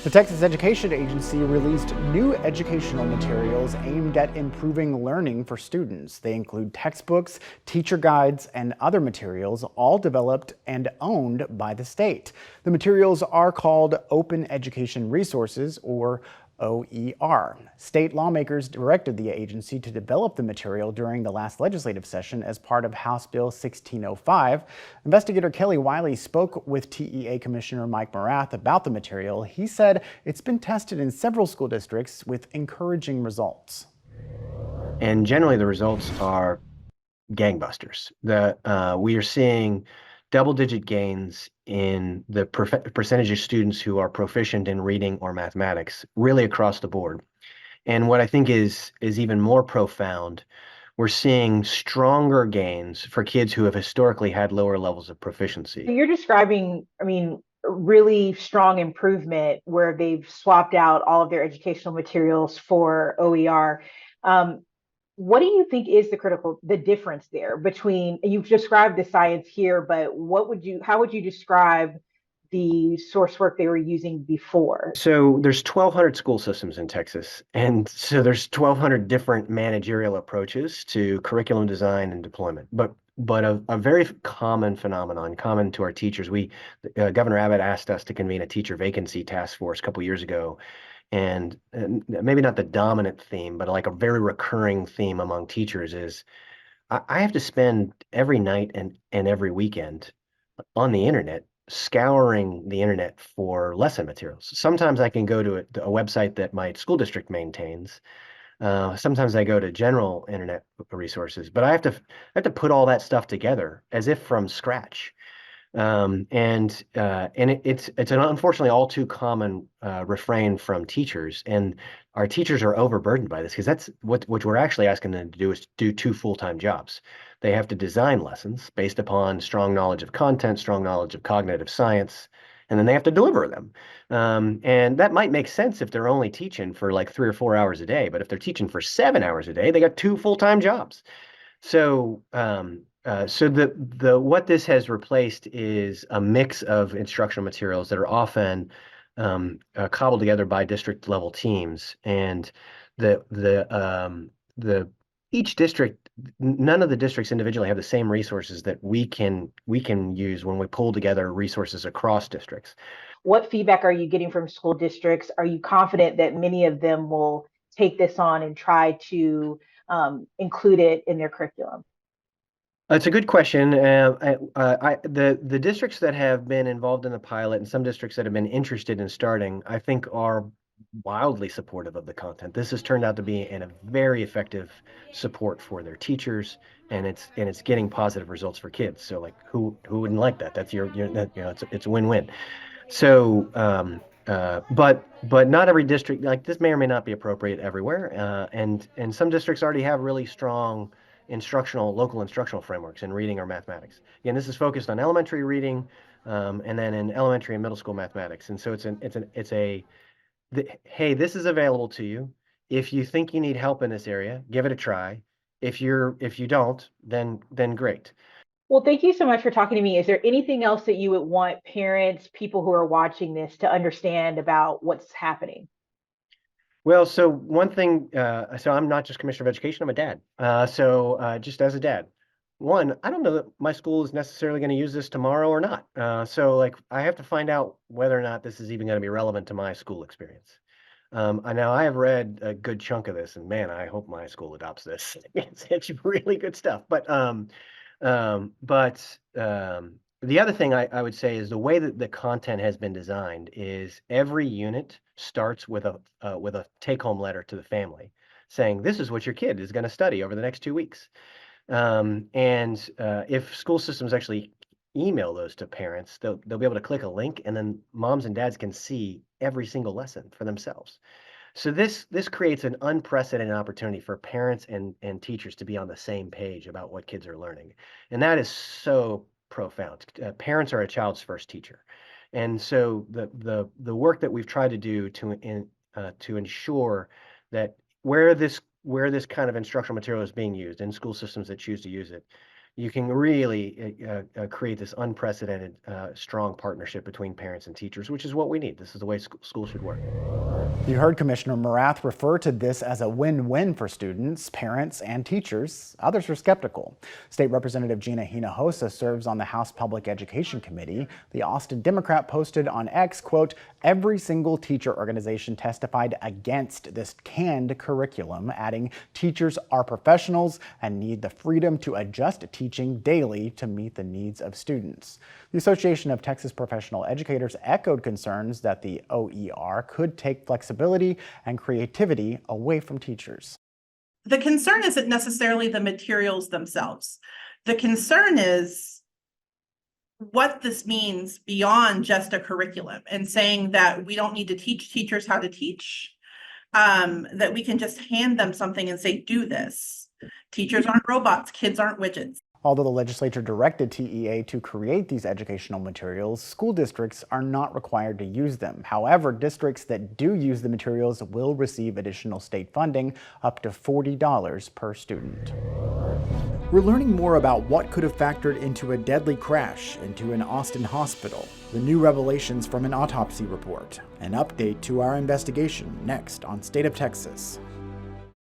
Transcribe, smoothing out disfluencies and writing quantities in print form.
The Texas Education Agency released new educational materials aimed at improving learning for students. They include textbooks, teacher guides, and other materials, all developed and owned by the state. The materials are called Open Education Resources, or OER. State lawmakers directed the agency to develop the material during the last legislative session as part of House Bill 1605. Investigator Kelly Wiley spoke with TEA Commissioner Mike Morath about the material. He said it's been tested in several school districts with encouraging results. And generally the results are gangbusters. We are seeing double-digit gains in the percentage of students who are proficient in reading or mathematics, really across the board. And what I think is even more profound, we're seeing stronger gains for kids who have historically had lower levels of proficiency. You're describing, really strong improvement where they've swapped out all of their educational materials for OER. What do you think is the difference there between, you've described the science here, but how would you describe the source work they were using before? So there's 1,200 school systems in Texas, and so there's 1,200 different managerial approaches to curriculum design and deployment. But a very common phenomenon, common to our teachers, Governor Abbott asked us to convene a teacher vacancy task force a couple years ago, and maybe not the dominant theme, but like a very recurring theme among teachers is I have to spend every night and every weekend on the internet, scouring the internet for lesson materials. Sometimes I can go to a website that my school district maintains. Sometimes I go to general internet resources, but I have to put all that stuff together as if from scratch. It's an unfortunately all too common refrain from teachers, and our teachers are overburdened by this because that's what we're actually asking them to do is do two full-time jobs. They have to design lessons based upon strong knowledge of content, strong knowledge of cognitive science, and then they have to deliver them. And that might make sense if they're only teaching for like 3 or 4 hours a day, but if they're teaching for 7 hours a day, they got two full-time jobs. So what this has replaced is a mix of instructional materials that are often cobbled together by district level teams, and the each district, none of the districts individually have the same resources that we can use when we pull together resources across districts. What feedback are you getting from school districts? Are you confident that many of them will take this on and try to include it in their curriculum? It's a good question. The districts that have been involved in the pilot and some districts that have been interested in starting, I think, are wildly supportive of the content. This has turned out to be a very effective support for their teachers, and it's getting positive results for kids. So like, who wouldn't like that? That's it's a win-win. So, but not every district, like this may or may not be appropriate everywhere. And some districts already have really strong local instructional frameworks in reading or mathematics. Again, this is focused on elementary reading, and then in elementary and middle school mathematics. And so hey, this is available to you. If you think you need help in this area, give it a try. If you don't, then great. Well, thank you so much for talking to me. Is there anything else that you would want parents, people who are watching this, to understand about what's happening? Well, so one thing, so I'm not just Commissioner of Education, I'm a dad. Just as a dad, one, I don't know that my school is necessarily going to use this tomorrow or not. So like I have to find out whether or not this is even going to be relevant to my school experience. Now I have read a good chunk of this, and man, I hope my school adopts this. It's really good stuff. The other thing I would say is the way that the content has been designed is every unit starts with a take-home letter to the family saying, this is what your kid is going to study over the next 2 weeks. If school systems actually email those to parents, they'll be able to click a link, and then moms and dads can see every single lesson for themselves. So this creates an unprecedented opportunity for parents and teachers to be on the same page about what kids are learning. And that is so profound. Parents are a child's first teacher. And so the work that we've tried to do to ensure that where this kind of instructional material is being used in school systems that choose to use it, you can really create this unprecedented, strong partnership between parents and teachers, which is what we need. This is the way school should work. You heard Commissioner Morath refer to this as a win-win for students, parents, and teachers. Others were skeptical. State Representative Gina Hinojosa serves on the House Public Education Committee. The Austin Democrat posted on X, quote, "Every single teacher organization testified against this canned curriculum," adding, "Teachers are professionals and need the freedom to adjust teaching daily to meet the needs of students." The Association of Texas Professional Educators echoed concerns that the OER could take flexibility and creativity away from teachers. The concern isn't necessarily the materials themselves. The concern is what this means beyond just a curriculum, and saying that we don't need to teach teachers how to teach, that we can just hand them something and say, do this. Teachers aren't robots, kids aren't widgets. Although the legislature directed TEA to create these educational materials, school districts are not required to use them. However, districts that do use the materials will receive additional state funding, up to $40 per student. We're learning more about what could have factored into a deadly crash into an Austin hospital, the new revelations from an autopsy report, an update to our investigation next on State of Texas.